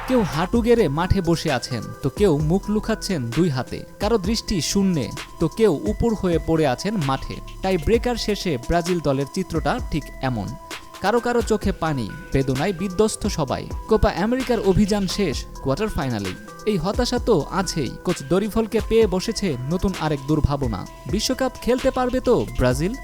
কেউ হাঁটু গেড়ে মাঠে বসে আছেন, তো কেউ মুখ লুকাচ্ছেন দুই হাতে, কারো দৃষ্টি শূন্যে, তো কেউ উপর হয়ে পড়ে আছেন মাঠে। টাই ব্রেকার শেষে ব্রাজিল দলের চিত্রটা ঠিক এমন। কারো কারো চোখে পানি, বেদনায় বিধ্বস্ত সবাই। কোপা আমেরিকার অভিযান শেষ কোয়ার্টার ফাইনালেই। এই হতাশা তো আছেই। কোচ দরিফলকে পেয়ে বসেছে নতুন আরেক দুর্ভাবনা। বিশ্বকাপ খেলতে পারবে তো ব্রাজিল?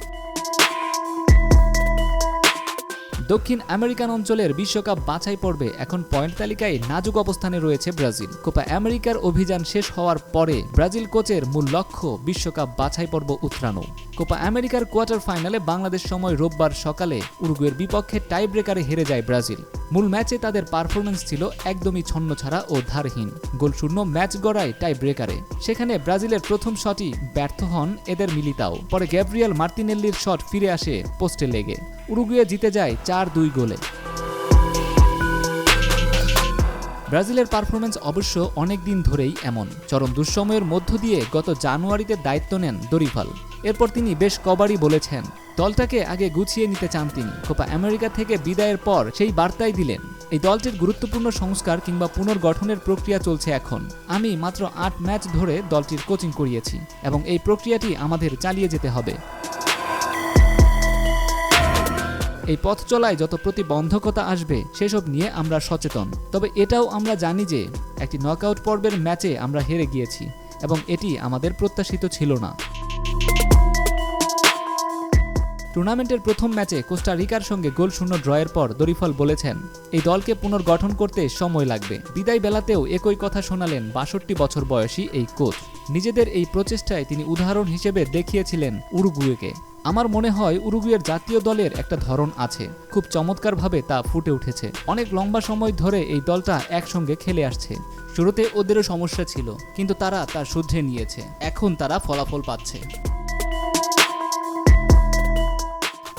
দক্ষিণ আমেরিকান অঞ্চলের বিশ্বকাপ বাছাই পর্বে এখন পয়েন্ট তালিকায় নাজুক অবস্থানে রয়েছে ব্রাজিল। কোপা আমেরিকার অভিযান শেষ হওয়ার পরে ব্রাজিল কোচের মূল লক্ষ্য বিশ্বকাপ বাছাই পর্ব উতরানো। কোপা আমেরিকার কোয়ার্টার ফাইনালে বাংলাদেশ সময় রোববার সকালে উরুগুয়ের বিপক্ষে টাই ব্রেকারে হেরে যায় ব্রাজিল। মূল ম্যাচে তাদের পারফরম্যান্স ছিল একদমই ছন্নছাড়া ও ধারহীন। গোলশূন্য ম্যাচ গড়ায় টাই ব্রেকারে। সেখানে ব্রাজিলের প্রথম শটই ব্যর্থ হন এদের মিলিতাও। পরে গ্যাব্রিয়েল মার্তিনেল্লির শট ফিরে আসে পোস্টে লেগে। উরুগুয়ে জিতে যায় 4-2 গোলে। ব্রাজিলের পারফরম্যান্স অবশ্য অনেক দিন ধরেই এমন। চরম দুঃসময়ের মধ্য দিয়ে গত জানুয়ারিতে দায়িত্ব নেন দরিফল। এরপর তিনি বেশ কবারই বলেছেন দলটাকে আগে গুছিয়ে নিতে চান তিনি। কোপা আমেরিকা থেকে বিদায়ের পর সেই বার্তাই দিলেন। এই দলটির গুরুত্বপূর্ণ সংস্কার কিংবা পুনর্গঠনের প্রক্রিয়া চলছে এখন। আমি মাত্র 8 ম্যাচ ধরে দলটির কোচিং করিয়েছি এবং এই প্রক্রিয়াটি আমাদের চালিয়ে যেতে হবে। এই পথ চলায় যত প্রতিবন্ধকতা আসবে সেসব নিয়ে আমরা সচেতন। তবে এটাও আমরা জানি যে একটি নকআউট পর্বের ম্যাচে আমরা হেরে গিয়েছি এবং এটি আমাদের প্রত্যাশিত ছিল না। টুর্নামেন্টের প্রথম ম্যাচে কোস্টা রিকার সঙ্গে গোলশূন্য ড্রয়ের পর দরিফল বলেছেন এই দলকে পুনর্গঠন করতে সময় লাগবে। বিদায় বেলাতেও একই কথা শোনালেন 62 বছর বয়সী এই কোচ। নিজেদের এই প্রচেষ্টায় তিনি উদাহরণ হিসেবে দেখিয়েছিলেন উরুগুয়েকে। আমার মনে হয় উরুগুয়ের জাতীয় দলের একটা ধরন আছে, খুব চমৎকারভাবে তা ফুটে উঠেছে। অনেক লম্বা সময় ধরে এই দলটা একসঙ্গে খেলে আসছে। শুরুতে ওদেরও সমস্যা ছিল, কিন্তু তারা তা শুধরে নিয়েছে। এখন তারা ফলাফল পাচ্ছে।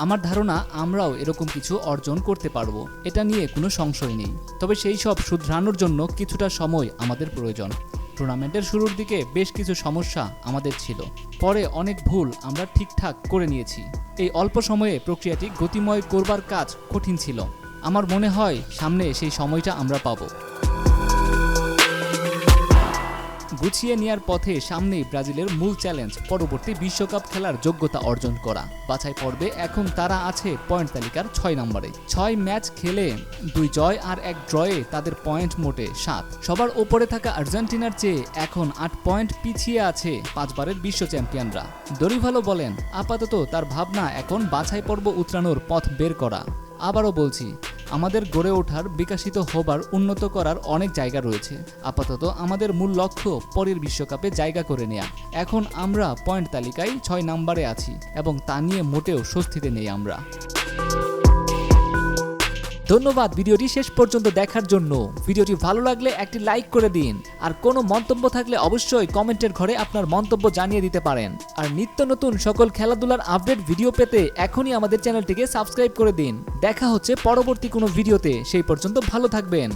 আমার ধারণা আমরাও এরকম কিছু অর্জন করতে পারবো, এটা নিয়ে কোনো সংশয় নেই। তবে সেই সব শুধরানোর জন্য কিছুটা সময় আমাদের প্রয়োজন। টুর্নামেন্টের শুরুর দিকে বেশ কিছু সমস্যা আমাদের ছিল, পরে অনেক ভুল আমরা ঠিকঠাক করে নিয়েছি। এই অল্প সময়ে প্রক্রিয়াটি গতিময় করবার কাজ কঠিন ছিল। আমার মনে হয় সামনে সেই সময়টা আমরা পাবো। গুছিয়ে নেওয়ার পথে সামনেই ব্রাজিলের মূল চ্যালেঞ্জ পরবর্তী বিশ্বকাপ খেলার যোগ্যতা অর্জন করা। বাছাই পর্বে এখন তারা আছে পয়েন্ট তালিকার 6 নম্বরে। 6 ম্যাচ খেলে 2 জয় আর 1 ড্রয়ে তাদের পয়েন্ট মোটে 7। সবার ওপরে থাকা আর্জেন্টিনার চেয়ে এখন 8 পয়েন্ট পিছিয়ে আছে 5 বারের বিশ্ব চ্যাম্পিয়নরা। দরিফালো বলেন আপাতত তার ভাবনা এখন বাছাই পর্ব উতরানোর পথ বের করা। আবারও বলছি, আমাদের গড়ে ওঠার, বিকশিত হবার, উন্নত করার অনেক জায়গা রয়েছে। আপাতত আমাদের মূল লক্ষ্য পরের বিশ্বকাপে জায়গা করে নেয়া। এখন আমরা পয়েন্ট তালিকায় 6 নম্বরে আছি এবং তা নিয়ে মোটেও স্বস্তিতে নেই আমরা। ধন্যবাদ ভিডিওটি শেষ পর্যন্ত দেখার জন্য। ভিডিওটি ভালো লাগলে একটি লাইক করে দিন। আর কোনো মন্তব্য থাকলে অবশ্যই কমেন্টের ঘরে আপনার মন্তব্য জানিয়ে দিতে পারেন। আর নিত্য নতুন সকল খেলাধুলার আপডেট ভিডিও পেতে এখনই আমাদের চ্যানেলটিকে সাবস্ক্রাইব করে দিন। দেখা হচ্ছে পরবর্তী কোনো ভিডিওতে। সেই পর্যন্ত ভালো থাকবেন।